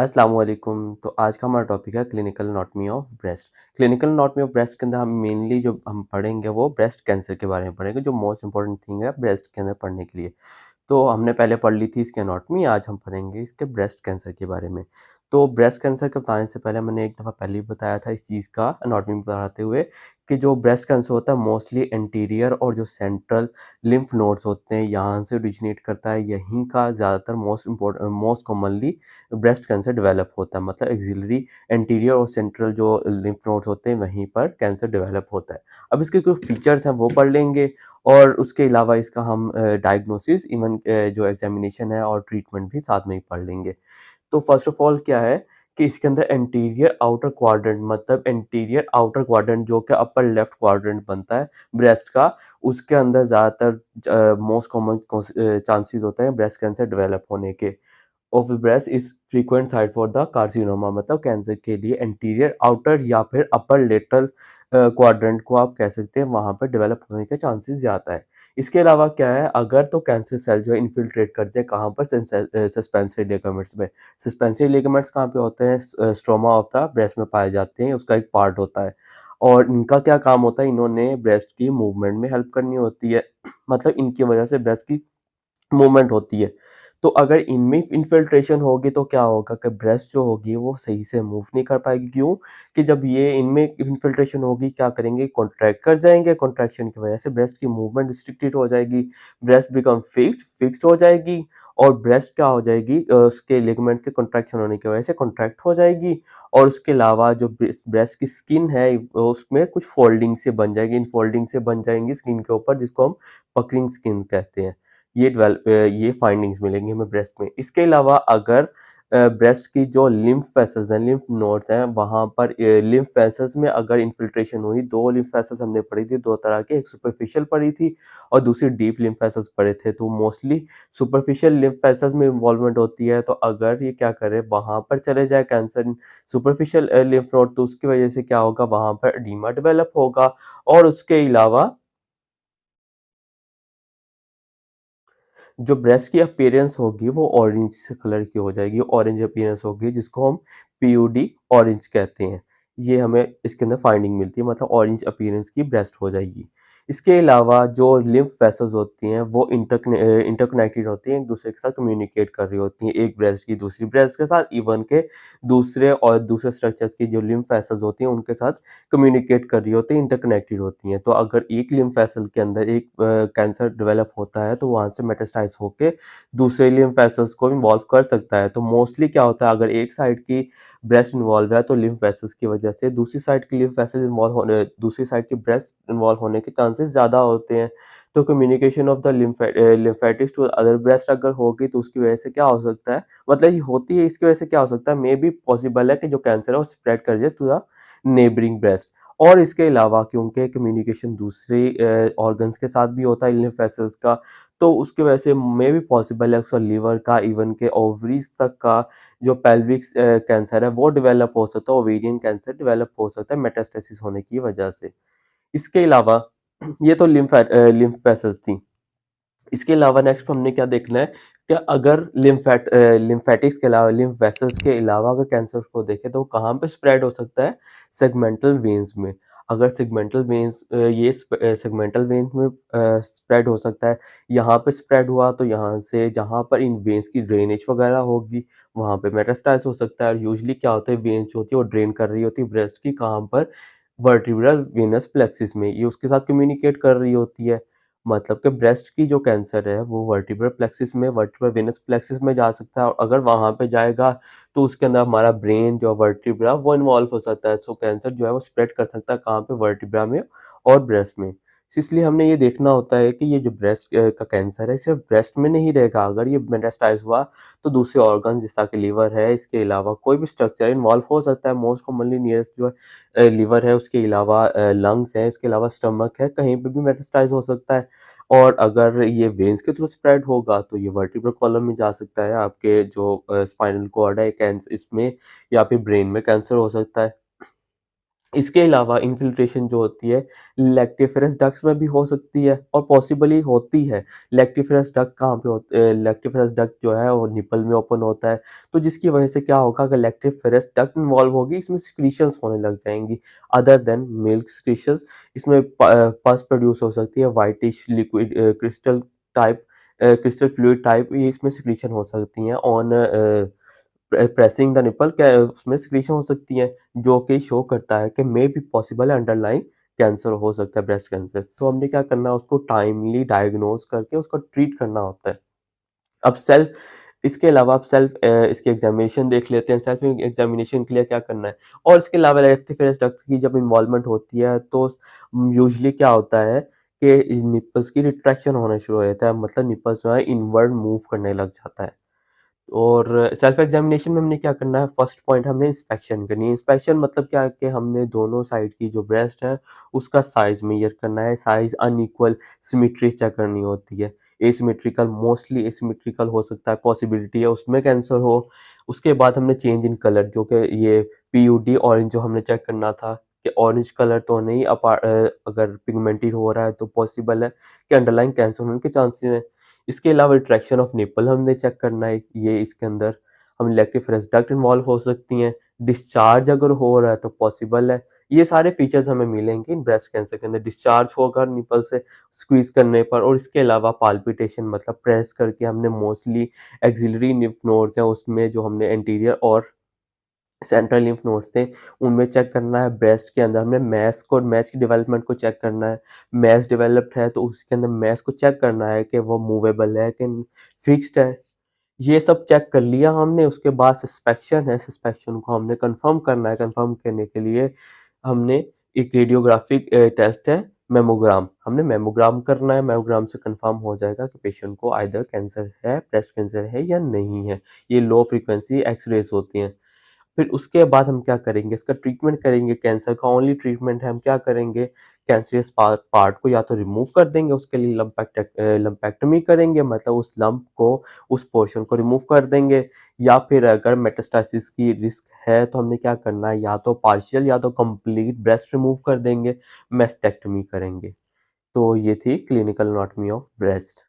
अस्सलाम वालेकुम। तो आज का हमारा टॉपिक है clinical anatomy of breast. Clinical anatomy of breast के अंदर हम मेनली जो हम पढ़ेंगे वो ब्रेस्ट कैंसर के बारे में पढ़ेंगे, जो मोस्ट इंपॉर्टेंट थिंग है ब्रेस्ट के अंदर पढ़ने के लिए। तो हमने पहले पढ़ ली थी इसकी एनाटॉमी, आज हम पढ़ेंगे इसके ब्रेस्ट कैंसर के बारे में। तो ब्रेस्ट कैंसर के बताने से पहले मैंने एक दफ़ा पहले ही बताया था इस चीज़ का एनाटॉमी बताते हुए कि जो ब्रेस्ट कैंसर होता है मोस्टली एंटीरियर और जो सेंट्रल लिम्फ नोड्स होते हैं यहाँ से ओरिजिनेट करता है। यहीं का ज़्यादातर most commonly breast cancer develop होता है, मतलब एक्सिलरी एंटीरियर और सेंट्रल जो लिम्फ नोड्स होते हैं वहीं पर कैंसर डेवलप होता है। अब इसके कुछ फीचर्स हैं वो पढ़ लेंगे और उसके अलावा इसका हम डायग्नोसिस इवन जो एग्जामिनेशन है और ट्रीटमेंट भी साथ में ही पढ़ लेंगे। तो फर्स्ट ऑफ ऑल क्या है कि इसके अंदर एंटीरियर आउटर क्वाड्रेंट, मतलब एंटीरियर आउटर क्वाड्रेंट जो कि अपर लेफ्ट क्वाड्रेंट बनता है ब्रेस्ट का, उसके अंदर ज़्यादातर मोस्ट कॉमन चांसेस होते हैं ब्रेस्ट कैंसर डेवलप होने के। Of the breast is frequent site for the carcinoma, मतलब कैंसर के लिए एंटीरियर आउटर या फिर अपर लेटरल क्वाड्रेंट को आप कह सकते हैं, वहाँ पर डेवलप होने के चांसेस ज़्यादा है। इसके अलावा क्या है, अगर तो कैंसर सेल जो है इन्फिल्ट्रेट कर जाए कहाँ पर, सस्पेंसरी लिगामेंट्स में। सस्पेंसरी लिगामेंट्स कहाँ पे होते हैं, स्ट्रोमा ऑफ द ब्रेस्ट में पाए जाते हैं, उसका एक पार्ट होता है। और इनका क्या काम होता है, इन्होंने ब्रेस्ट की मूवमेंट में हेल्प करनी होती है मतलब इनकी वजह से ब्रेस्ट की मूवमेंट होती है। तो अगर इनमें इन्फिल्ट्रेशन होगी तो क्या होगा कि ब्रेस्ट जो होगी वो सही से मूव नहीं कर पाएगी। क्यों? कि जब ये इनमें इन्फिल्ट्रेशन होगी क्या करेंगे, कॉन्ट्रैक्ट कर जाएँगे, कॉन्ट्रैक्शन की वजह से ब्रेस्ट की मूवमेंट रिस्ट्रिक्टेड हो जाएगी, ब्रेस्ट बिकम फिक्स्ड हो जाएगी और ब्रेस्ट क्या हो जाएगी, उसके लिगामेंट्स के कॉन्ट्रैक्शन होने की वजह से कॉन्ट्रैक्ट हो जाएगी और उसके अलावा जो ब्रेस्ट की स्किन है उसमें कुछ फोल्डिंग से बन जाएगी, इनफोल्डिंग से बन जाएँगी स्किन के ऊपर, जिसको हम पकरिंग स्किन कहते हैं। ये फाइंडिंग्स मिलेंगी हमें ब्रेस्ट में। इसके अलावा अगर ब्रेस्ट की जो लिम्फ वेसल्स हैं, लिम्फ नोड्स हैं, वहाँ पर लिम्फ वेसल्स में अगर इन्फिल्ट्रेशन हुई, 2 लिम्फ वेसल्स हमने पढ़ी थी 2 तरह के, एक सुपरफिशियल पढ़ी थी और दूसरी डीप लिम्फ वेसल्स पढ़े थे। तो मोस्टली सुपरफिशियल लिम्फ वेसल्स में इन्वॉल्वमेंट होती है, तो अगर ये क्या करे, वहाँ पर चले जाए कैंसर सुपरफिशियल लिम्फ नोड, तो उसकी वजह से क्या होगा, वहाँ पर एडीमा डेवलप होगा और उसके अलावा जो ब्रेस्ट की अपीयरेंस होगी वो ऑरेंज से कलर की हो जाएगी, ऑरेंज अपीयरेंस होगी जिसको हम पीयूडी ऑरेंज कहते हैं। ये हमें इसके अंदर फाइंडिंग मिलती है, मतलब ऑरेंज अपीयरेंस की ब्रेस्ट हो जाएगी। इसके अलावा जो लिम्फ वेसल्स होती हैं वो इंटरकनेक्टेड होती हैं, एक दूसरे के साथ कम्युनिकेट कर रही होती हैं, एक ब्रेस्ट की दूसरी ब्रेस्ट के साथ, इवन के दूसरे स्ट्रक्चर्स की जो लिम्फ वेसल्स होती हैं उनके साथ कम्युनिकेट कर रही होती हैं, इंटरकनेक्टेड होती हैं। तो अगर एक लिम्फ वेसल के अंदर एक कैंसर डेवलप होता है तो वहाँ से मेटास्टाइज़ होके दूसरे लिम्फ वेसल्स को इन्वॉल्व कर सकता है। तो मोस्टली क्या होता है, अगर एक साइड की ब्रेस्ट इन्वॉल्व है तो लिम्फ वेसल्स की वजह से दूसरी साइड की ब्रेस्ट इन्वॉल्व होने के चांसेस ज़्यादा होते हैं। तो communication of the lymphatics to other breast अगर होगी तो उसकी वजह से क्या हो सकता है, मतलब ये होती है, इसकी वजह से क्या हो सकता है, मे बी पॉसिबल है कि जो कैंसर है वो स्प्रेड कर जाए टू द नेबरिंग ब्रेस्ट। और इसके अलावा क्योंकि कम्युनिकेशन दूसरे ऑर्गन्स के साथ भी होता है लिम्फ वेसल्स का, तो उसकी वजह से मे बी पॉसिबल है उसका लीवर का, इवन के ओवरीज तक का जो पेल्विक कैंसर है वो डेवलप हो सकता है, ओवेरियन कैंसर डेवलप हो सकता है मेटास्टेसिस होने की वजह से। इसके अलावा ये तो लिम्फ वेसल्स थी। इसके अलावा नेक्स्ट हमने क्या देखना है कि अगर लिम्फेटिक्स के अलावा लिम्फ वेसल्स के अलावा अगर कैंसर को देखें तो वो कहाँ पे स्प्रेड हो सकता है, सेगमेंटल वेन्स में। अगर सेगमेंटल वेन्स में स्प्रेड हो सकता है, यहाँ पे स्प्रेड हुआ तो यहाँ से जहाँ पर इन वेन्स की ड्रेनेज वगैरह होगी वहाँ पे मेटास्टाइज हो सकता है। और यूजुअली क्या होता है, वेन्स जो होती है वो ड्रेन कर रही होती है ब्रेस्ट की, कहाँ पर, वर्टिब्रल वेनस प्लेक्सिस में, ये उसके साथ कम्युनिकेट कर रही होती है। मतलब कि ब्रेस्ट की जो कैंसर है वो वर्टिब्रल वेनस प्लेक्सिस में जा सकता है और अगर वहाँ पे जाएगा तो उसके अंदर हमारा ब्रेन जो वर्टिब्रा वो इन्वॉल्व हो सकता है। सो कैंसर जो है वो स्प्रेड कर सकता है कहाँ पे, वर्टिब्रा में और ब्रेस्ट में। इसलिए हमने ये देखना होता है कि ये जो ब्रेस्ट का कैंसर है सिर्फ ब्रेस्ट में नहीं रहेगा, अगर ये मेटास्टाइज हुआ तो दूसरे ऑर्गन जिस तरह के लीवर है, इसके अलावा कोई भी स्ट्रक्चर इन्वॉल्व हो सकता है। मोस्ट कॉमनली नियरेस्ट जो है लीवर है, उसके अलावा लंग्स है, इसके अलावा स्टमक है, कहीं पे भी मेटास्टाइज हो सकता है। और अगर ये वेन्स के थ्रू स्प्रेड होगा तो ये वर्टिब्रल कॉलम में जा सकता है, आपके जो स्पाइनल कॉर्ड है इसमें, या फिर ब्रेन में कैंसर हो सकता है। इसके अलावा इन्फिल्ट्रेशन जो होती है लेक्टिफेरस डक्ट्स में भी हो सकती है और पॉसिबली होती है। लेक्टिफेरस डक्ट कहाँ पे लेक्टिफेरस डक्ट जो है वो निपल में ओपन होता है, तो जिसकी वजह से क्या होगा, अगर लेक्टिफेरस डक्ट इन्वॉल्व होगी इसमें सिक्रीशंस होने लग जाएँगी अदर देन मिल्क सिक्रीशंस। इसमें पस प्रोड्यूस हो सकती है, whitish liquid crystal fluid type, ये इसमें सिक्रीशन हो सकती हैं ऑन प्रेसिंग द निपल, क्या उसमें सिक्रीशन हो सकती है, जो कि शो करता है कि may be possible underline cancer हो सकता है, ब्रेस्ट कैंसर। तो हमने क्या करना है, उसको टाइमली डायग्नोज करके उसको ट्रीट करना होता है। अब सेल्फ इसके अलावा आप इसकी एग्जामिनेशन देख लेते हैं। सेल्फ एग्जामिनेशन के लिए क्या करना है, और इसके अलावा रेक्टिफायर्स डक्ट की जब इन्वॉल्वमेंट होती है तो यूजुअली क्या होता है कि इस निपल्स की रिट्रैक्शन होना शुरू हो जाता है, मतलब निपल्स जो है इनवर्ड मूव करने लग जाता है। और सेल्फ एग्जामिनेशन में हमने क्या करना है, फर्स्ट पॉइंट हमने इंस्पेक्शन करनी है। इंस्पेक्शन मतलब क्या है कि हमने दोनों साइड की जो ब्रेस्ट है उसका साइज मेजर करना है, साइज अनइक्वल सिमेट्री चेक करनी होती है। एसिमेट्रिकल, मोस्टली एसिमेट्रिकल हो सकता है, पॉसिबिलिटी है उसमें कैंसर हो। उसके बाद हमने चेंज इन कलर, जो कि ये पीयूडी ऑरेंज जो हमने चेक करना था कि ऑरेंज कलर तो नहीं, अगर पिगमेंटेड हो रहा है तो पॉसिबल है कि अंडरलाइन कैंसर होने के चांसेस हैं। इसके अलावा रिट्रैक्शन ऑफ निपल हमने चेक करना है, ये इसके अंदर हम इलेक्ट्रिक डक्ट इन्वॉल्व हो सकती हैं। डिस्चार्ज अगर हो रहा है तो पॉसिबल है। ये सारे फीचर्स हमें मिलेंगे इन ब्रेस्ट कैंसर के अंदर। डिस्चार्ज होगा निपल से स्क्वीज करने पर, और इसके अलावा पाल्पिटेशन मतलब प्रेस करके हमने मोस्टली एक्सिलरी लिम्फ नोड्स हैं उसमें, जो हमने एंटीरियर और सेंट्रल लिम्फ नोड्स थे उनमें चेक करना है। ब्रेस्ट के अंदर हमने मैस की डेवलपमेंट को चेक करना है। मैस डेवलप्ड है तो उसके अंदर मैस को चेक करना है कि वो मूवेबल है कि फिक्स्ड है। ये सब चेक कर लिया हमने, उसके बाद सस्पेक्शन है, सस्पेक्शन को हमने कंफर्म करना है। कंफर्म करने के लिए हमने एक रेडियोग्राफिक टेस्ट है मेमोग्राम, हमने मेमोग्राम करना है। मेमोग्राम से कंफर्म हो जाएगा कि पेशेंट को आइदर कैंसर है, ब्रेस्ट कैंसर है या नहीं है। ये लो फ्रीक्वेंसी एक्सरेज होती हैं। फिर उसके बाद हम क्या करेंगे, इसका ट्रीटमेंट करेंगे। कैंसर का ओनली ट्रीटमेंट है, हम क्या करेंगे, कैंसरियस पार्ट को या तो रिमूव कर देंगे, उसके लिए लंपेक्टमी करेंगे, मतलब उस लंप को, उस पोर्शन को रिमूव कर देंगे। या फिर अगर मेटास्टेसिस की रिस्क है तो हमने क्या करना है, या तो पार्शियल या तो कंप्लीट ब्रेस्ट रिमूव कर देंगे, मेस्टेक्टमी करेंगे। तो ये थी क्लिनिकल एनाटॉमी ऑफ ब्रेस्ट।